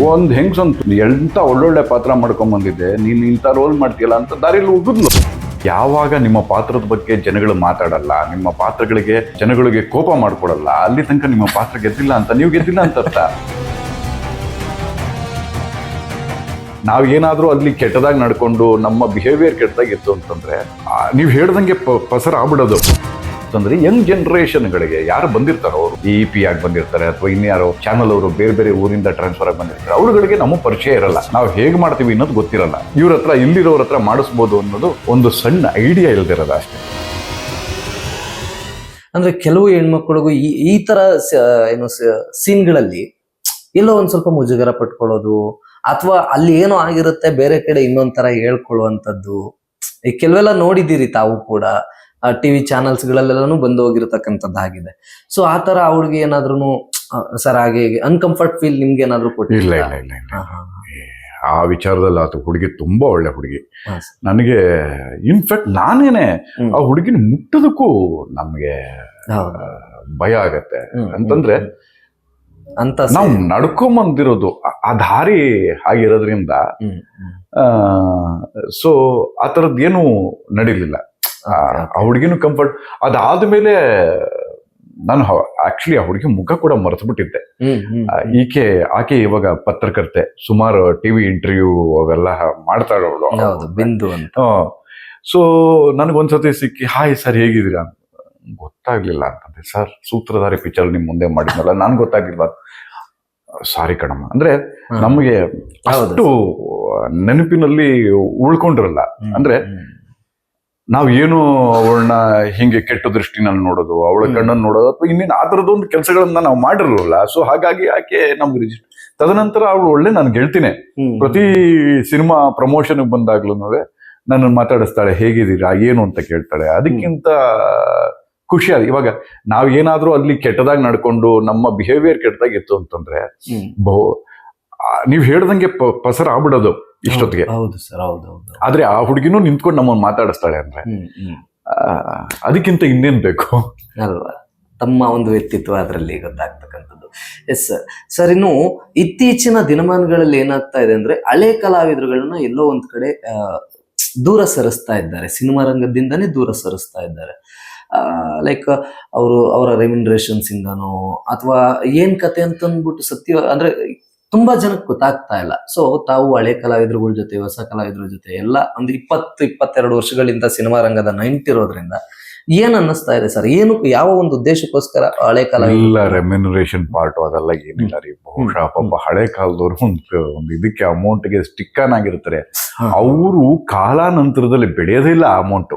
ಒಂದ್ ಹೆಂಗ್ಸಂತ ಎಂತ ಒಳ್ಳೊಳ್ಳೆ ಪಾತ್ರ ಮಾಡ್ಕೊಂಡ್ ಬಂದಿದ್ದೆ, ನೀನ್ ಇಂಥ ರೋಲ್ ಮಾಡ್ತೀಯಲ್ಲ ಅಂತ ದಾರಿಯಲ್ಲಿ ಉಗಿದ್ಲು. ಯಾವಾಗ ನಿಮ್ಮ ಪಾತ್ರದ ಬಗ್ಗೆ ಜನಗಳು ಮಾತಾಡಲ್ಲ, ನಿಮ್ಮ ಪಾತ್ರಗಳಿಗೆ ಜನಗಳಿಗೆ ಕೋಪ ಮಾಡ್ಕೊಡಲ್ಲ, ಅಲ್ಲಿ ತನಕ ನಿಮ್ಮ ಪಾತ್ರ ಗೆದ್ದಿಲ್ಲ ಅಂತ, ನೀವು ಗೆದ್ದಿಲ್ಲ ಅಂತ ಅರ್ಥ. ನಾವ್ ಏನಾದ್ರೂ ಅಲ್ಲಿ ಕೆಟ್ಟದಾಗಿ ನಡ್ಕೊಂಡು ನಮ್ಮ ಬಿಹೇವಿಯರ್ ಕೆಟ್ಟದಾಗಿತ್ತು ಅಂತಂದ್ರೆ ನೀವ್ ಹೇಳ್ದಂಗೆ ಪಸರ ಆಗ್ಬಿಡೋದು. ಅಂತಂದ್ರೆ ಯಂಗ್ ಜನರೇಷನ್ಗಳಿಗೆ ಯಾರು ಬಂದಿರ್ತಾರೋ, ಅವರು EP ಆಗಿ ಬಂದಿರ್ತಾರೆ ಅಥವಾ ಇನ್ಯಾರೋ ಚಾನಲ್ ಅವರು ಬೇರೆ ಬೇರೆ ಊರಿಂದ ಟ್ರಾನ್ಸ್ಫರ್ ಆಗಿ ಬಂದಿರ್ತಾರೆ, ಅವ್ರಗಳಿಗೆ ನಮ್ಮ ಪರಿಚಯ ಇರಲ್ಲ, ನಾವು ಹೇಗೆ ಮಾಡ್ತೀವಿ ಅನ್ನೋದು ಗೊತ್ತಿರಲ್ಲ. ಇವ್ರ ಹತ್ರ ಇಲ್ಲಿರೋರ ಹತ್ರ ಮಾಡಿಸ್ಬೋದು ಅನ್ನೋದು ಒಂದು ಸಣ್ಣ ಐಡಿಯಾ ಇಲ್ದಿರೋದು ಅಷ್ಟೇ. ಅಂದ್ರೆ ಕೆಲವು ಹೆಣ್ಮಕ್ಳಿಗೂ ಈ ತರ ಏನು ಸೀನ್ಗಳಲ್ಲಿ ಎಲ್ಲೋ ಒಂದ್ ಸ್ವಲ್ಪ ಮುಜುಗರ ಪಟ್ಕೊಳ್ಳೋದು, ಅಥವಾ ಅಲ್ಲಿ ಏನೋ ಆಗಿರುತ್ತೆ ಬೇರೆ ಕಡೆ ಇನ್ನೊಂದ್ ತರ ಹೇಳ್ಕೊಳ್ಳುವಂಥದ್ದು ಕೆಲವೆಲ್ಲ ನೋಡಿದ್ದೀರಿ ತಾವು ಕೂಡ. ಟಿವಿ ಚಾನಲ್ಸ್ ಗಳಲ್ಲೆಲ್ಲಾನು ಬಂದು ಹೋಗಿರತಕ್ಕಂಥದ್ದಾಗಿದೆ. ಸೊ ಆ ತರ ಅವ್ರಿಗೆ ಏನಾದ್ರು ಸರ್ ಹಾಗೆ ಅನ್ಕಂಫರ್ಟ್ ಫೀಲ್ ನಿಮ್ಗೆ ಏನಾದ್ರು ಕೊಟ್ಟಿಲ್ಲ? ಇಲ್ಲ. ಆ ವಿಚಾರದಲ್ಲಿ ಆತ ಹುಡುಗಿ ತುಂಬಾ ಒಳ್ಳೆ ಹುಡುಗಿ. ನನಗೆ ಇನ್ಫ್ಯಾಕ್ಟ್ ನಾನೇನೆ ಆ ಹುಡುಗಿನ ಮುಟ್ಟೋದಕ್ಕೂ ನಮ್ಗೆ ಭಯ ಆಗತ್ತೆ. ಅಂತಂದ್ರೆ ಅಂತ ನಾವು ನಡ್ಕೊಂಬಂದಿರೋದು ಆ ದಾರಿ ಆಗಿರೋದ್ರಿಂದ ಸೊ ಆ ಥರದ್ದು ಏನು ನಡೀಲಿಲ್ಲ. ಆ ಹುಡುಗಿನೂ ಕಂಫರ್ಟ್. ಅದಾದ್ಮೇಲೆ ನಾನು ಆಕ್ಚುಲಿ ಆ ಹುಡುಗಿ ಮುಖ ಕೂಡ ಮರೆತುಬಿಟ್ಟಿದ್ದೆ. ಆಕೆ ಇವಾಗ ಪತ್ರಕರ್ತೆ, ಸುಮಾರು ಟಿವಿ ಇಂಟರ್ವ್ಯೂ ಅವೆಲ್ಲ ಮಾಡ್ತಾಳವಳು, ಬಿಂದು ಅಂತ. ಸೊ ನನಗೊಂದ್ಸತಿ ಸಿಕ್ಕಿ, ಹಾಯ್ ಸರ್ ಹೇಗಿದ್ದೀರಾ, ಗೊತ್ತಾಗ್ಲಿಲ್ಲ ಅಂತಂದೆ. ಸರ್ ಸೂತ್ರಧಾರಿ ಪಿಕ್ಚರ್ ನಿಮ್ ಮುಂದೆ ಮಾಡಿದ್ನಲ್ಲ, ನನ್ಗೆ ಗೊತ್ತಾಗ್ಲಿಲ್ಲ. ಸಾರಿ ಕಣಮ್ಮ. ಅಂದ್ರೆ ನಮಗೆ ಅಷ್ಟು ನೆನಪಿನಲ್ಲಿ ಉಳ್ಕೊಂಡಿರಲ್ಲ. ಅಂದ್ರೆ ನಾವ್ ಏನು ಅವಳನ್ನ ಹಿಂಗೆ ಕೆಟ್ಟ ದೃಷ್ಟಿನಲ್ಲಿ ನೋಡೋದು, ಅವಳ ಕಣ್ಣನ್ನು ನೋಡೋದು, ಅಥವಾ ಇನ್ನೇನು ಆ ಥರದೊಂದು ಕೆಲಸಗಳನ್ನ ನಾವು ಮಾಡಿರಲಿಲ್ಲ. ಸೊ ಹಾಗಾಗಿ ಆಕೆ ನಮ್ಗೆ ರಿಜಿಸ್ಟರ್. ತದನಂತರ ಅವಳು ಒಳ್ಳೆ ನನ್ ಗೆಳ್ತಿನೇ. ಪ್ರತಿ ಸಿನಿಮಾ ಪ್ರಮೋಷನ್ ಬಂದಾಗ್ಲೂ ನನ್ನ ಮಾತಾಡಿಸ್ತಾಳೆ, ಹೇಗಿದ್ದೀರಾ ಏನು ಅಂತ ಕೇಳ್ತಾಳೆ. ಅದಕ್ಕಿಂತ ಖುಷಿ ಆದ. ಇವಾಗ ನಾವ್ ಏನಾದ್ರೂ ಅಲ್ಲಿ ಕೆಟ್ಟದಾಗಿ ನಡ್ಕೊಂಡು ನಮ್ಮ ಬಿಹೇವಿಯರ್ ಕೆಟ್ಟದಾಗಿತ್ತು ಅಂತಂದ್ರೆ ನೀವ್ ಹೇಳ್ದಂಗೆ ಪಸರ ಆಗ್ಬಿಡೋದು ಇಷ್ಟೊತ್ತಿಗೆ. ಹೌದು ಸರ್, ಹೌದು. ಆದ್ರೆ ಆ ಹುಡುಗಿನೂ ನಿಂತ್ಕೊಂಡು ನಮ್ಮನ್ನು ಮಾತಾಡಿಸ್ತಾಳೆ ಅಂದ್ರೆ ಅದಕ್ಕಿಂತ ಇನ್ನೇನ್ ಬೇಕು ಅಲ್ವಾ? ತಮ್ಮ ಒಂದು ವ್ಯಕ್ತಿತ್ವ ಅದರಲ್ಲಿ ಗೊತ್ತಾಗ್ತಕ್ಕಂಥದ್ದು. Yes sir. ಇನ್ನು ಇತ್ತೀಚಿನ ದಿನಮಾನಗಳಲ್ಲಿ ಏನಾಗ್ತಾ ಇದೆ ಅಂದ್ರೆ, ಹಳೆ ಕಲಾವಿದರುಗಳನ್ನ ಎಲ್ಲೋ ಒಂದ್ ಕಡೆ ದೂರ ಸರಿಸ್ತಾ ಇದ್ದಾರೆ, ಸಿನಿಮಾ ರಂಗದಿಂದನೇ ದೂರ ಸರಿಸ್ತಾ ಇದ್ದಾರೆ. ಲೈಕ್ ಅವರ ರೆಮ್ಯುನರೇಷನ್ಸ್ ಇಂದನೋ ಅಥವಾ ಏನ್ ಕತೆ ಅಂತಂದ್ಬಿಟ್ಟು ಸತ್ಯ ಅಂದ್ರೆ ತುಂಬಾ ಜನಕ್ಕೆ ಗೊತ್ತಾಗ್ತಾ ಇಲ್ಲ. ಸೊ ತಾವು ಹಳೆ ಕಲಾವಿದರುಗಳ ಜೊತೆ, ಹೊಸ ಕಲಾವಿದರ ಜೊತೆ ಎಲ್ಲ ಒಂದು 20-22 ವರ್ಷಗಳಿಂದ ಸಿನಿಮಾ ರಂಗದ ನಂಟಿರೋದ್ರಿಂದ ಏನ್ ಅನ್ನಿಸ್ತಾ ಇದೆ ಸರ್? ಏನಕ್ಕೆ, ಯಾವ ಒಂದು ಉದ್ದೇಶಕ್ಕೋಸ್ಕರ ಹಳೆ ಕಾಲ ರೆಮ್ಯುನರೇಷನ್ ಪಾರ್ಟ್ ಅದೆಲ್ಲ ಏನಿಲ್ಲ ರೀ. ಬಹುಶಃ ಪಾಪ ಹಳೆ ಕಾಲದವ್ರು ಒಂದು ಇದಕ್ಕೆ ಅಮೌಂಟ್ಗೆ ಸ್ಟಿಕ್ ಆನ್ ಆಗಿರ್ತಾರೆ. ಅವರು ಕಾಲಾನಂತರದಲ್ಲಿ ಬೆಳೆಯೋದೇ ಇಲ್ಲ ಆ ಅಮೌಂಟ್.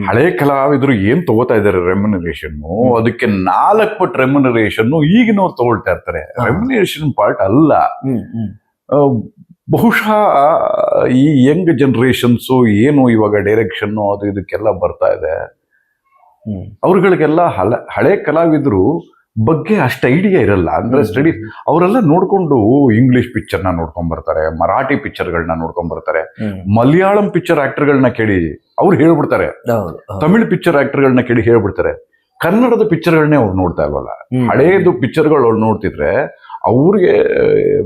ಹಳೆ ಕಲಾವಿದರು ಏನ್ ತಗೋತಾ ಇದಾರೆ ರೆಮ್ಯುನರೇಷನ್, ಅದಕ್ಕೆ 4 ಪಟ್ಟು ರೆಮ್ಯುನರೇಷನ್ ಈಗಿನವ್ರು ತಗೊಳ್ತಾ ಇರ್ತಾರೆ. ರೆಮ್ಯುನರೇಷನ್ ಪಾರ್ಟ್ ಅಲ್ಲ. ಬಹುಶಃ ಈ ಯಂಗ್ ಜನರೇಷನ್ಸು ಏನು ಇವಾಗ ಡೈರೆಕ್ಷನ್ ಅದು ಇದಕ್ಕೆಲ್ಲ ಬರ್ತಾ ಇದೆ, ಅವ್ರಗಳಿಗೆಲ್ಲ ಹಳೆ ಕಲಾವಿದರು ಬಗ್ಗೆ ಅಷ್ಟು ಐಡಿಯಾ ಇರಲ್ಲ. ಅಂದ್ರೆ ಸ್ಟಡೀಸ್ ಅವರೆಲ್ಲ ನೋಡ್ಕೊಂಡು ಇಂಗ್ಲಿಷ್ ಪಿಕ್ಚರ್ನ ನೋಡ್ಕೊಂಡ್ ಬರ್ತಾರೆ, ಮರಾಠಿ ಪಿಕ್ಚರ್ಗಳನ್ನ ನೋಡ್ಕೊಂಡ್ ಬರ್ತಾರೆ, ಮಲಯಾಳಂ ಪಿಕ್ಚರ್ ಆಕ್ಟರ್ಗಳನ್ನ ಕೇಳಿ ಅವ್ರು ಹೇಳ್ಬಿಡ್ತಾರೆ, ತಮಿಳ್ ಪಿಕ್ಚರ್ ಆಕ್ಟರ್ಗಳನ್ನ ಕೇಳಿ ಹೇಳ್ಬಿಡ್ತಾರೆ. ಕನ್ನಡದ ಪಿಕ್ಚರ್ಗಳನ್ನೇ ಅವ್ರು ನೋಡ್ತಾ ಇಲ್ವಲ್ಲ. ಹಳೇದು ಪಿಕ್ಚರ್ಗಳು ಅವ್ರು ನೋಡ್ತಿದ್ರೆ ಅವ್ರಿಗೆ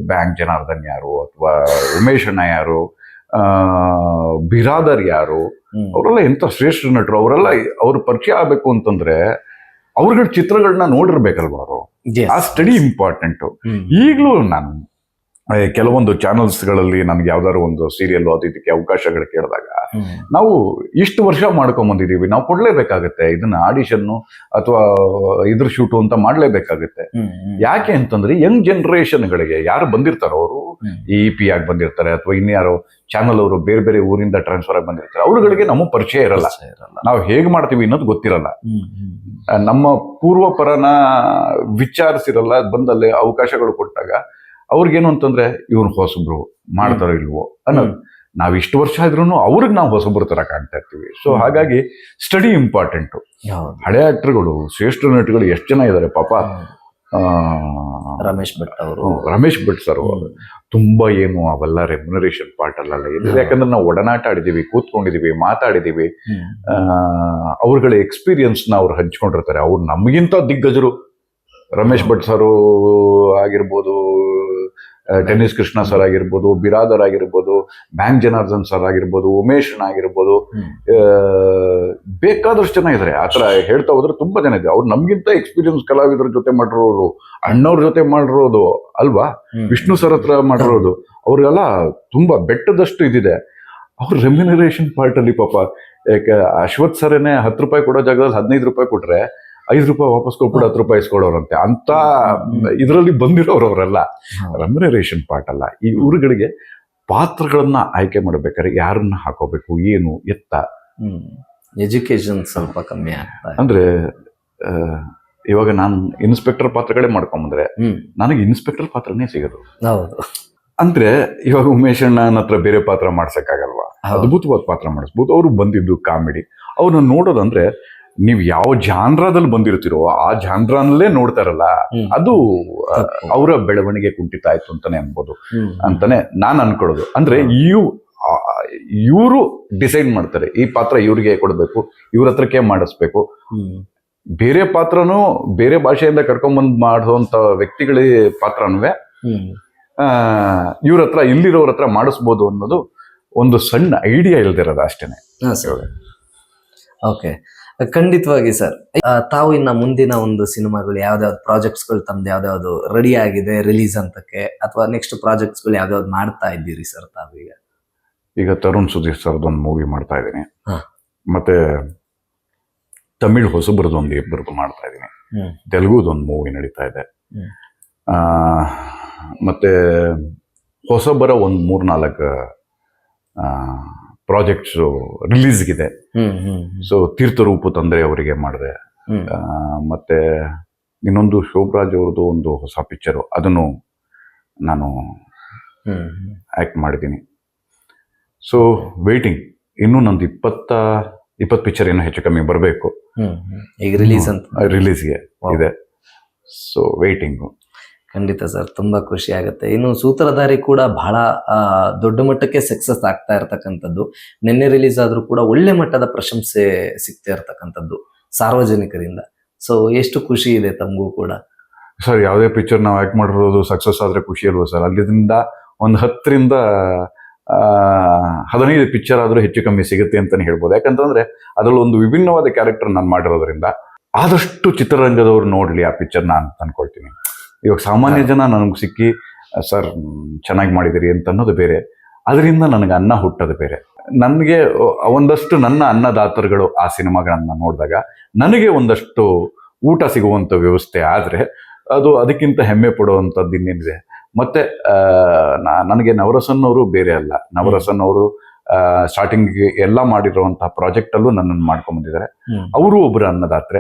ಬ್ಯಾಂಕ್ ಜನಾರ್ದನ್ ಯಾರು, ಅಥವಾ ಉಮೇಶ್ ಅಣ್ಣ ಯಾರು, ಬಿರಾದರ್ ಯಾರು, ಅವರೆಲ್ಲ ಎಂತ ಶ್ರೇಷ್ಠ ನಟರು. ಅವರೆಲ್ಲ ಅವ್ರ ಪರಿಚಯ ಆಗ್ಬೇಕು ಅಂತಂದ್ರೆ ಅವ್ರಗಳ ಚಿತ್ರಗಳನ್ನ ನೋಡಿರ್ಬೇಕಲ್ವ ಅವರು. ಆ ಸ್ಟಡಿ ಇಂಪಾರ್ಟೆಂಟು. ಈಗಲೂ ನಾನು ಕೆಲವೊಂದು ಚಾನಲ್ಸ್ಗಳಲ್ಲಿ ನನ್ಗೆ ಯಾವ್ದಾದ್ರು ಒಂದು ಸೀರಿಯಲ್ ಅದು ಇದಕ್ಕೆ ಅವಕಾಶಗಳು ಕೇಳಿದಾಗ, ನಾವು ಇಷ್ಟು ವರ್ಷ ಮಾಡ್ಕೊಂಬಂದಿದೀವಿ, ನಾವು ಕೊಡ್ಲೇಬೇಕಾಗತ್ತೆ ಇದನ್ನ, ಆಡಿಷನ್ನು ಅಥವಾ ಇದ್ರ ಶೂಟು ಅಂತ ಮಾಡ್ಲೇಬೇಕಾಗತ್ತೆ. ಯಾಕೆ ಅಂತಂದ್ರೆ ಯಂಗ್ ಜನರೇಷನ್ಗಳಿಗೆ ಯಾರು ಬಂದಿರ್ತಾರೋ, ಅವರು EP ಆಗಿ ಬಂದಿರ್ತಾರೆ ಅಥವಾ ಇನ್ಯಾರೋ ಚಾನಲ್ ಅವರು ಬೇರೆ ಬೇರೆ ಊರಿಂದ ಟ್ರಾನ್ಸ್ಫರ್ ಆಗಿ ಬಂದಿರ್ತಾರೆ, ಅವ್ರಗಳಿಗೆ ನಮ್ಮ ಪರಿಚಯ ಇರಲ್ಲ, ನಾವು ಹೇಗೆ ಮಾಡ್ತೀವಿ ಅನ್ನೋದು ಗೊತ್ತಿರಲ್ಲ, ನಮ್ಮ ಪೂರ್ವಪರನ ವಿಚಾರಿಸಿರಲ್ಲ. ಬಂದಲ್ಲಿ ಅವಕಾಶಗಳು ಕೊಟ್ಟಾಗ ಅವ್ರಿಗೇನು ಅಂತಂದ್ರೆ ಇವ್ರು ಹೊಸಬ್ರು ಮಾಡ್ತಾರೋ ಇಲ್ವೋ ಅನ್ನೋದು. ನಾವ್ ಇಷ್ಟು ವರ್ಷ ಇದ್ರೂ ಅವ್ರಿಗೆ ನಾವು ಹೊಸಬ್ರ ತರ ಕಾಣ್ತಾ ಇರ್ತೀವಿ. ಸೊ ಹಾಗಾಗಿ ಸ್ಟಡಿ ಇಂಪಾರ್ಟೆಂಟು. ಹಳೆ ಆಕ್ಟರ್ಗಳು, ಶ್ರೇಷ್ಠ ನಟಗಳು ಎಷ್ಟು ಜನ ಇದ್ದಾರೆ ಪಾಪ. ರಮೇಶ್ ಭಟ್ ಸರ್ ತುಂಬಾ ಏನು ಅವೆಲ್ಲ ರೆಮ್ಯುನರೇಷನ್ ಪಾರ್ಟ್ ಅಲ್ಲ ಇದೆ. ಯಾಕಂದ್ರೆ ನಾವು ಒಡನಾಟ ಆಡಿದೀವಿ, ಕೂತ್ಕೊಂಡಿದೀವಿ, ಮಾತಾಡಿದೀವಿ. ಅವ್ರಗಳ ಎಕ್ಸ್ಪೀರಿಯನ್ಸ್ ನ ಅವ್ರು ಹಂಚ್ಕೊಂಡಿರ್ತಾರೆ. ಅವ್ರು ನಮಗಿಂತ ದಿಗ್ಗಜರು. ರಮೇಶ್ ಭಟ್ ಸರು ಆಗಿರ್ಬೋದು, ಟೆನ್ನಿಸ್ ಕೃಷ್ಣ ಸರ್ ಆಗಿರ್ಬೋದು, ಬಿರಾದರ್ ಆಗಿರ್ಬೋದು, ಬ್ಯಾಂಕ್ ಜನಾರ್ದನ್ ಸರ್ ಆಗಿರ್ಬೋದು, ಉಮೇಶ್ ಆಗಿರ್ಬೋದು, ಬೇಕಾದಷ್ಟು ಜನ ಇದ್ದಾರೆ. ಆತರ ಹೇಳ್ತಾ ಹೋದ್ರೆ ತುಂಬಾ ಜನ ಇದೆ. ಅವ್ರು ನಮ್ಗಿಂತ ಎಕ್ಸ್ಪೀರಿಯನ್ಸ್ ಕಲಾವಿದರ ಜೊತೆ ಮಾಡಿರೋರು, ಅಣ್ಣವ್ರ ಜೊತೆ ಮಾಡಿರೋದು ಅಲ್ವಾ, ವಿಷ್ಣು ಸರ್ ಹತ್ರ ಮಾಡಿರೋದು, ಅವ್ರಿಗೆಲ್ಲ ತುಂಬಾ ಬೆಟ್ಟದಷ್ಟು ಇದಿದೆ. ಅವ್ರ ರೆಮ್ಯುನರೇಷನ್ ಪಾರ್ಟ್ ಅಲ್ಲಿ ಪಾಪ ಯಾಕೆ ಅಶ್ವಥ್ ಸರೇನೆ 10 ರೂಪಾಯಿ ಕೊಡೋ ಜಾಗದಲ್ಲಿ 15 ರೂಪಾಯಿ ಕೊಟ್ರೆ 5 ರೂಪಾಯಿ ವಾಪಸ್ ಕೊಟ್ಬಿಟ್ಟು 10 ರೂಪಾಯಿ ಇಸ್ಕೊಡೋರಂತೆ. ಅಂತ ಇದರಲ್ಲಿ ಬಂದಿರೋರು ಅವರೆಲ್ಲ. ರೆಮ್ಯುನರೇಷನ್ ಪಾರ್ಟ್ ಅಲ್ಲ. ಈ ಊರುಗಳಿಗೆ ಪಾತ್ರಗಳನ್ನ ಆಯ್ಕೆ ಮಾಡ್ಬೇಕಾದ್ರೆ ಯಾರನ್ನ ಹಾಕೋಬೇಕು, ಏನು ಎತ್ತ, ಎಜುಕೇಶನ್ ಸ್ವಲ್ಪ ಕಮ್ಮಿ ಆಗ್ತಾ ಅಂದ್ರೆ ಇವಾಗ ನಾನು ಇನ್ಸ್ಪೆಕ್ಟರ್ ಪಾತ್ರಗಳೇ ಮಾಡ್ಕೊಂಬಂದ್ರೆ ನನಗೆ ಇನ್ಸ್ಪೆಕ್ಟರ್ ಪಾತ್ರನೇ ಸಿಗೋದು. ಹೌದು. ಅಂದ್ರೆ ಇವಾಗ ಉಮೇಶ್ ಅಣ್ಣನ ಹತ್ರ ಬೇರೆ ಪಾತ್ರ ಮಾಡ್ಸಕ್ಕಾಗಲ್ವಾ, ಅದ್ಭುತವಾದ ಪಾತ್ರ ಮಾಡಿಸ್ಬೋದು. ಅವ್ರು ಬಂದಿದ್ದು ಕಾಮಿಡಿ. ಅವ್ರನ್ನ ನೋಡೋದಂದ್ರೆ ನೀವು ಯಾವ ಜಾನ್ರಾದಲ್ಲಿ ಬಂದಿರ್ತೀರೋ ಆ ಜಾನ್ರಾನಲ್ಲೇ ನೋಡ್ತಾರಲ್ಲ, ಅದು ಅವರ ಬೆಳವಣಿಗೆ ಕುಂಠಿತ ಆಯ್ತು ಅಂತಾನೆ ಅನ್ಬೋದು ಅಂತಾನೆ ನಾನು ಅನ್ಕೊಳ್ಳೋದು. ಅಂದ್ರೆ ಇವರು ಡಿಸೈಡ್ ಮಾಡ್ತಾರೆ ಈ ಪಾತ್ರ ಇವ್ರಿಗೆ ಕೊಡ್ಬೇಕು, ಇವ್ರ ಹತ್ರಕ್ಕೆ ಮಾಡಿಸ್ಬೇಕು. ಬೇರೆ ಪಾತ್ರನೂ ಬೇರೆ ಭಾಷೆಯಿಂದ ಕರ್ಕೊಂಡ್ಬಂದ್ ಮಾಡುವಂತ ವ್ಯಕ್ತಿಗಳ ಪಾತ್ರನೂ ಇವ್ರ ಹತ್ರ ಇಲ್ಲಿರೋರ ಹತ್ರ ಮಾಡಿಸ್ಬೋದು ಅನ್ನೋದು ಒಂದು ಸಣ್ಣ ಐಡಿಯಾ ಇಲ್ದಿರೋದು ಅಷ್ಟೇನೆ. ಓಕೆ, ಖಂಡಿತವಾಗಿ ಸರ್. ತಾವು ಇನ್ನ ಮುಂದಿನ ಒಂದು ಸಿನಿಮಾಗಳು ಯಾವ್ದಾವ್ದು ಪ್ರಾಜೆಕ್ಟ್ಸ್ಗಳು ತಮ್ದು ಯಾವ್ದಾವ್ದು ರೆಡಿ ಆಗಿದೆ ರಿಲೀಸ್ ಅಂತಕ್ಕೆ, ಅಥವಾ ನೆಕ್ಸ್ಟ್ ಪ್ರಾಜೆಕ್ಟ್ಸ್ಗಳು ಯಾವ್ದಾವ್ದು ಮಾಡ್ತಾ ಇದ್ದೀರಿ ಸರ್ ತಾವೀಗ? ಈಗ ತರುಣ್ ಸುಧೀರ್ ಸರ್ದೊಂದು ಮೂವಿ ಮಾಡ್ತಾ ಇದ್ದೀನಿ, ಮತ್ತೆ ತಮಿಳ್ ಹೊಸಬರದೊಂದು ಇಬ್ಬರದ್ದು ಮಾಡ್ತಾ ಇದ್ದೀನಿ, ತೆಲುಗುದೊಂದು ಮೂವಿ ನಡೀತಾ ಇದೆ, ಮತ್ತೆ ಹೊಸಬರ ಒಂದು 3-4 ಪ್ರಾಜೆಕ್ಟ್ಸು ರಿಲೀಸ್ಗಿದೆ. ಸೊ ತೀರ್ಥರೂಪು ತಂದ್ರೆ ಅವರಿಗೆ ಮಾಡಿದೆ, ಮತ್ತೆ ಇನ್ನೊಂದು ಶೋಭರಾಜ್ ಅವ್ರದ್ದು ಒಂದು ಹೊಸ ಪಿಕ್ಚರು, ಅದನ್ನು ನಾನು ಆಕ್ಟ್ ಮಾಡಿದ್ದೀನಿ. ಸೊ ವೇಟಿಂಗ್, ಇನ್ನೂ ನಂದು 20 ಪಿಕ್ಚರ್ ಏನೋ ಹೆಚ್ಚು ಕಮ್ಮಿ ಬರಬೇಕು ಈಗ ರಿಲೀಸ್ಗೆ ಇದೆ. So waiting. ಖಂಡಿತ ಸರ್, ತುಂಬಾ ಖುಷಿ ಆಗುತ್ತೆ. ಇನ್ನು ಸೂತ್ರಧಾರಿ ಕೂಡ ಬಹಳ ದೊಡ್ಡ ಮಟ್ಟಕ್ಕೆ ಸಕ್ಸಸ್ ಆಗ್ತಾ ಇರ್ತಕ್ಕಂಥದ್ದು. ನಿನ್ನೆ ರಿಲೀಸ್ ಆದ್ರೂ ಕೂಡ ಒಳ್ಳೆ ಮಟ್ಟದ ಪ್ರಶಂಸೆ ಸಿಗ್ತಾ ಇರ್ತಕ್ಕಂಥದ್ದು ಸಾರ್ವಜನಿಕರಿಂದ. ಸೊ ಎಷ್ಟು ಖುಷಿ ಇದೆ ತಮಗೂ ಕೂಡ ಸರ್. ಯಾವುದೇ ಪಿಕ್ಚರ್ ನಾವು ಆಕ್ಟ್ ಮಾಡಿರೋದು ಸಕ್ಸಸ್ ಆದ್ರೆ ಖುಷಿ ಅಲ್ವಾ ಸರ್? ಅಲ್ಲಿಂದ ಒಂದು 10ರಿಂದ 15 ಪಿಕ್ಚರ್ ಆದ್ರೂ ಹೆಚ್ಚು ಕಮ್ಮಿ ಸಿಗುತ್ತೆ ಅಂತಾನೆ ಹೇಳ್ಬೋದು. ಯಾಕಂತಂದ್ರೆ ಅದ್ರಲ್ಲಿ ಒಂದು ವಿಭಿನ್ನವಾದ ಕ್ಯಾರೆಕ್ಟರ್ ನಾನು ಮಾಡಿರೋದ್ರಿಂದ ಆದಷ್ಟು ಚಿತ್ರರಂಗದವ್ರು ನೋಡ್ಲಿ ಆ ಪಿಕ್ಚರ್ನ ಅಂತ ಅನ್ಕೊಳ್ತೀನಿ. ಇವಾಗ ಸಾಮಾನ್ಯ ಜನ ನನಗೆ ಸಿಕ್ಕಿ ಸರ್ ಚೆನ್ನಾಗಿ ಮಾಡಿದಿರಿ ಅಂತ ಅನ್ನೋದು ಬೇರೆ, ಅದರಿಂದ ನನಗೆ ಅನ್ನ ಹುಟ್ಟೋದು ಬೇರೆ. ನನಗೆ ಒಂದಷ್ಟು ನನ್ನ ಅನ್ನದಾತರುಗಳು ಆ ಸಿನಿಮಾಗಳನ್ನ ನೋಡಿದಾಗ ನನಗೆ ಒಂದಷ್ಟು ಊಟ ಸಿಗುವಂಥ ವ್ಯವಸ್ಥೆ ಆದರೆ ಅದು ಅದಕ್ಕಿಂತ ಹೆಮ್ಮೆ ಪಡುವಂಥದ್ದು ಇನ್ನೇನಿದೆ. ಮತ್ತೆ ನನಗೆ ನವರಸನ್ ಅವರು ಬೇರೆ ಅಲ್ಲ. ನವರಸನ್ ಅವರು ಸ್ಟಾರ್ಟಿಂಗ್ ಎಲ್ಲ ಮಾಡಿರುವಂತಹ ಪ್ರಾಜೆಕ್ಟ್ ಅಲ್ಲೂ ನನ್ನನ್ನು ಮಾಡ್ಕೊಂಡ್ ಬಂದಿದ್ದಾರೆ. ಅವರು ಒಬ್ಬರು ಅನ್ನದಾತ್ರೆ.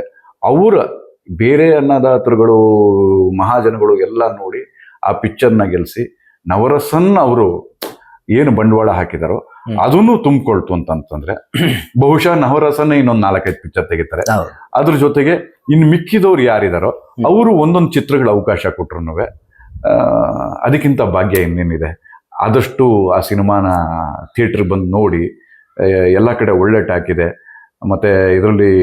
ಅವರ ಬೇರೆ ಅನ್ನದಾತರುಗಳು ಮಹಾಜನಗಳು ಎಲ್ಲ ನೋಡಿ ಆ ಪಿಕ್ಚರ್ನ ಗೆಲ್ಸಿ ನವರಸನ್ ಅವರು ಏನು ಬಂಡವಾಳ ಹಾಕಿದಾರೋ ಅದನ್ನು ತುಂಬಿಕೊಳ್ತು ಅಂತಂದ್ರೆ ಬಹುಶಃ ನವರಸನ್ನ ಇನ್ನೊಂದು 4-5 ಪಿಕ್ಚರ್ ತೆಗಿತಾರೆ. ಅದ್ರ ಜೊತೆಗೆ ಇನ್ನು ಮಿಕ್ಕಿದವ್ರು ಯಾರಿದಾರೋ ಅವರು ಒಂದೊಂದು ಚಿತ್ರಗಳ ಅವಕಾಶ ಕೊಟ್ರು ಅದಕ್ಕಿಂತ ಭಾಗ್ಯ ಇನ್ನೇನಿದೆ. ಆದಷ್ಟು ಆ ಸಿನಿಮಾನ ಥಿಯೇಟರ್ ಬಂದು ನೋಡಿ, ಎಲ್ಲ ಕಡೆ ಒಳ್ಳೆ ಟಾಕ್ ಇದೆ. ಮತ್ತೆ ಇದರಲ್ಲಿ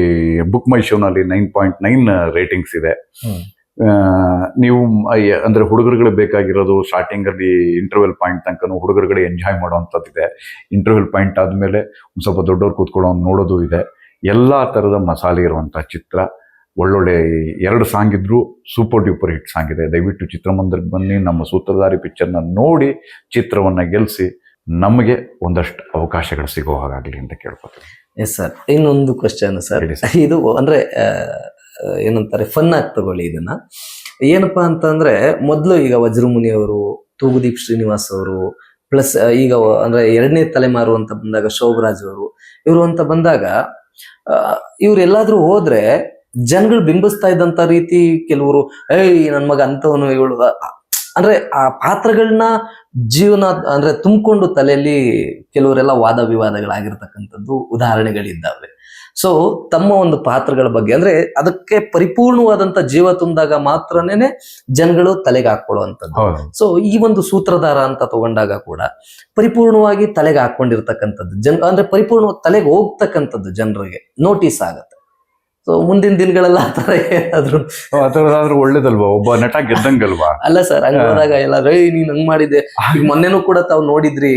ಬುಕ್ ಮೈ ಶೋನಲ್ಲಿ 9.9 ರೇಟಿಂಗ್ಸ್ ಇದೆ. ನೀವು ಅಂದ್ರೆ ಹುಡುಗರುಗಳಿಗೆ ಬೇಕಾಗಿರೋದು ಸ್ಟಾರ್ಟಿಂಗ್ ಅಲ್ಲಿ ಇಂಟರ್ವೆಲ್ ಪಾಯಿಂಟ್ ತನಕ ಹುಡುಗರುಗಳೇ ಎಂಜಾಯ್ ಮಾಡುವಂಥದ್ದಿದೆ. ಇಂಟರ್ವೆಲ್ ಪಾಯಿಂಟ್ ಆದ್ಮೇಲೆ ಒಂದು ಸ್ವಲ್ಪ ದೊಡ್ಡವ್ರು ಕೂತ್ಕೊಳ್ಳೋ ನೋಡೋದು ಇದೆ. ಎಲ್ಲಾ ತರದ ಮಸಾಲೆ ಇರುವಂತ ಚಿತ್ರ. ಒಳ್ಳೊಳ್ಳೆ 2 ಸಾಂಗ್ ಇದ್ರು ಸೂಪರ್ ಡ್ಯೂಪರ್ ಹಿಟ್ ಸಾಂಗ್ ಇದೆ. ದಯವಿಟ್ಟು ಚಿತ್ರಮಂದಿರಕ್ಕೆ ಬನ್ನಿ, ನಮ್ಮ ಸೂತ್ರಧಾರಿ ಪಿಕ್ಚರ್ನ ನೋಡಿ ಚಿತ್ರವನ್ನ ಗೆಲ್ಲಿಸಿ ನಮಗೆ ಒಂದಷ್ಟು ಅವಕಾಶಗಳು ಸಿಗೋ ಹಾಗಾಗ್ಲಿ ಅಂತ ಕೇಳ್ಕೊತೀನಿ. ಎಸ್ ಸರ್, ಇನ್ನೊಂದು ಕ್ವಶನ್ ಸರ್. ಇದು ಅಂದ್ರೆ ಏನಂತಾರೆ, ಫನ್ ಆಗಿ ತಗೊಳ್ಳಿ ಇದನ್ನ. ಏನಪ್ಪಾ ಅಂತಂದ್ರೆ, ಮೊದಲು ಈಗ ವಜ್ರಮುನಿ ಅವರು, ತೂಗುದೀಪ್ ಶ್ರೀನಿವಾಸ್ ಅವರು, ಪ್ಲಸ್ ಈಗ ಅಂದ್ರೆ 2ನೇ ತಲೆಮಾರು ಅಂತ ಬಂದಾಗ ಶೋಭರಾಜ್ ಅವರು, ಇವರು ಅಂತ ಬಂದಾಗ ಇವ್ರೆಲ್ಲಾದ್ರೂ ಹೋದ್ರೆ ಜನಗಳು ಬಿಂಬಿಸ್ತಾ ಇದ್ದಂತ ರೀತಿ ಕೆಲವರು ನನ್ ಮಗ ಅಂತವನು ಇವಳು ಅಂದ್ರೆ ಆ ಪಾತ್ರಗಳನ್ನ ಜೀವನ ಅಂದ್ರೆ ತುಂಬಿಕೊಂಡು ತಲೆಯಲ್ಲಿ ಕೆಲವರೆಲ್ಲ ವಾದ ವಿವಾದಗಳಾಗಿರ್ತಕ್ಕಂಥದ್ದು ಉದಾಹರಣೆಗಳಿದ್ದಾವೆ. ಸೊ ತಮ್ಮ ಒಂದು ಪಾತ್ರಗಳ ಬಗ್ಗೆ ಅಂದ್ರೆ ಅದಕ್ಕೆ ಪರಿಪೂರ್ಣವಾದಂತ ಜೀವ ತುಂಬಿದಾಗ ಮಾತ್ರನೇ ಜನಗಳು ತಲೆಗೆ ಹಾಕೊಳ್ಳುವಂಥದ್ದು. ಸೊ ಈ ಒಂದು ಸೂತ್ರಧಾರ ಅಂತ ತಗೊಂಡಾಗ ಕೂಡ ಪರಿಪೂರ್ಣವಾಗಿ ತಲೆಗೆ ಹಾಕೊಂಡಿರ್ತಕ್ಕಂಥದ್ದು ಅಂದ್ರೆ ಪರಿಪೂರ್ಣ ತಲೆಗೆ ಹೋಗ್ತಕ್ಕಂಥದ್ದು ಜನರಿಗೆ ನೋಟಿಸ್ ಆಗತ್ತೆ. ಸೊ ಮುಂದಿನ ದಿನಗಳೆಲ್ಲ ಆ ತರ ಏನಾದ್ರು ಆ ಥರದಾದ್ರೂ ಒಳ್ಳೇದಲ್ವಾ, ಒಬ್ಬ ನಟ ಗೆದ್ದಂಗಲ್ವಾ. ಅಲ್ಲ ಸರ್, ಹಂಗ ಹೋದಾಗ ಎಲ್ಲಾರು ನೀನ್ ಹಂಗ್ ಮಾಡಿದೆ. ಈಗ ಮೊನ್ನೆನೂ ಕೂಡ ತಾವ್ ನೋಡಿದ್ರಿ,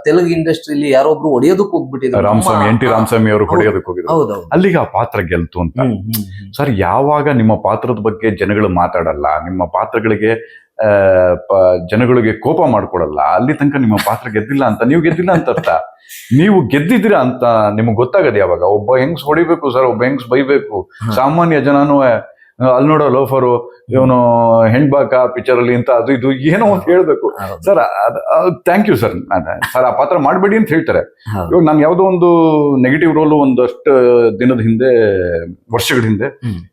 ತೆಲುಗು ಇಂಡಸ್ಟ್ರಿಲಿ ಯಾರೊಬ್ರು ಹೊಡೆಯೋದಕ್ ಹೋಗ್ಬಿಟ್ಟಿದ್ರು, ರಾಮಸ್ವಾಮಿ, ಎನ್ ಟಿ ರಾಮಸ್ವಾಮಿ ಅವರು ಹೊಡೆಯೋದಕ್ಕೆ ಹೋಗಿದ್ರು. ಹೌದೌದು. ಅಲ್ಲಿಗೆ ಆ ಪಾತ್ರ ಗೆಲ್ತು ಅಂತ. ಸರ್, ಯಾವಾಗ ನಿಮ್ಮ ಪಾತ್ರದ ಬಗ್ಗೆ ಜನಗಳು ಮಾತಾಡಲ್ಲ, ನಿಮ್ಮ ಪಾತ್ರಗಳಿಗೆ ಜನಗಳಿಗೆ ಕೋಪ ಮಾಡ್ಕೊಡಲ್ಲ, ಅಲ್ಲಿ ತನಕ ನಿಮ್ಮ ಪಾತ್ರ ಗೆದ್ದಿಲ್ಲ ಅಂತ, ನೀವು ಗೆದ್ದಿಲ್ಲ ಅಂತ ಅರ್ಥ. ನೀವು ಗೆದ್ದಿದ್ದೀರಾ ಅಂತ ನಿಮ್ಗೆ ಗೊತ್ತಾಗದೆ ಯಾವಾಗ. ಒಬ್ಬ ಹೆಂಗ್ಸ್ ಹೊಡಿಬೇಕು ಸರ್, ಒಬ್ಬ ಹೆಂಗ್ಸ್ ಬೈಬೇಕು. ಸಾಮಾನ್ಯ ಜನನು ಅಲ್ಲಿ ನೋಡೋ ಲೋಫರು, ಇವನು ಹೆಣ್ಬಾಕ ಪಿಕ್ಚರ್ ಅಲ್ಲಿ ಅಂತ ಅದು ಇದು ಏನೋ ಅಂತ ಹೇಳ್ಬೇಕು. Sir, thank you sir. Sir, ಆ ಪಾತ್ರ ಮಾಡಬೇಡಿ ಅಂತ ಹೇಳ್ತಾರೆ. ಇವಾಗ ನಾನು ಯಾವುದೋ ಒಂದು ನೆಗೆಟಿವ್ ರೋಲು ಒಂದಷ್ಟು ದಿನದ ಹಿಂದೆ, ವರ್ಷಗಳ ಹಿಂದೆ,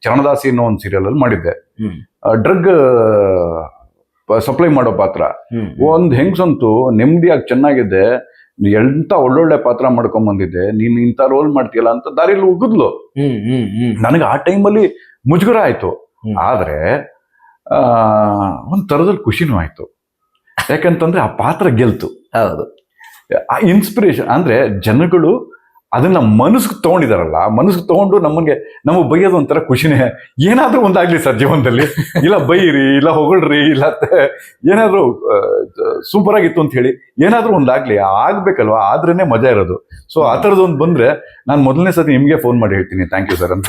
ಚರಣದಾಸಿ ಅನ್ನೋ ಒಂದು ಸೀರಿಯಲ್ ಅಲ್ಲಿ ಮಾಡಿದ್ದೆ. ಡ್ರಗ್ ಸಪ್ಲೈ ಮಾಡೋ ಪಾತ್ರ. ಒಂದ್ ಹೆಂಗ್ಸಂತೂ ನೆಮ್ಮದಿಯಾಗಿ ಚೆನ್ನಾಗಿದೆ, ಎಂತ ಒಳ್ಳೊಳ್ಳೆ ಪಾತ್ರ ಮಾಡ್ಕೊಂಡ್ ಬಂದಿದ್ದೆ, ನೀನ್ ಇಂಥ ರೋಲ್ ಮಾಡ್ತೀಯಲ್ಲ ಅಂತ ದಾರಿಲಿ ಉಗಿದ್ಲು. ನನಗೆ ಆ ಟೈಮಲ್ಲಿ ಮುಜುಗರ ಆಯ್ತು. ಆದ್ರೆ ಒಂದ್ ತರದಲ್ಲಿ ಖುಷಿನೂ ಆಯ್ತು. ಯಾಕಂತಂದ್ರೆ ಆ ಪಾತ್ರ ಗೆಲ್ತು. ಹೌದು. ಆ ಇನ್ಸ್ಪಿರೇಷನ್ ಅಂದ್ರೆ ಜನಗಳು ಅದನ್ನ ಮನಸ್ಸಿಗೆ ತಗೊಂಡಿದಾರಲ್ಲ, ಮನಸ್ಸಿಗೆ ತಗೊಂಡು ನಮಗೆ ಬೈಯೋದು ಒಂಥರ ಖುಷಿನೇ. ಏನಾದ್ರೂ ಒಂದಾಗ್ಲಿ ಸರ್ ಜೀವನದಲ್ಲಿ, ಇಲ್ಲ ಬೈರಿ, ಇಲ್ಲ ಹೊಗಳ್ರಿ, ಇಲ್ಲ ಏನಾದ್ರೂ ಸೂಪರ್ ಆಗಿತ್ತು ಅಂತ ಹೇಳಿ ಏನಾದ್ರೂ ಒಂದಾಗ್ಲಿ, ಆಗ್ಬೇಕಲ್ವಾ, ಆದ್ರೇನೆ ಮಜಾ ಇರೋದು. ಸೊ ಆ ಥರದೊಂದು ಬಂದ್ರೆ ನಾನು ಮೊದಲನೇ ಸತಿ ನಿಮ್ಗೆ ಫೋನ್ ಮಾಡಿ ಹೇಳ್ತೀನಿ ಥ್ಯಾಂಕ್ ಯು ಸರ್ ಅಂತ.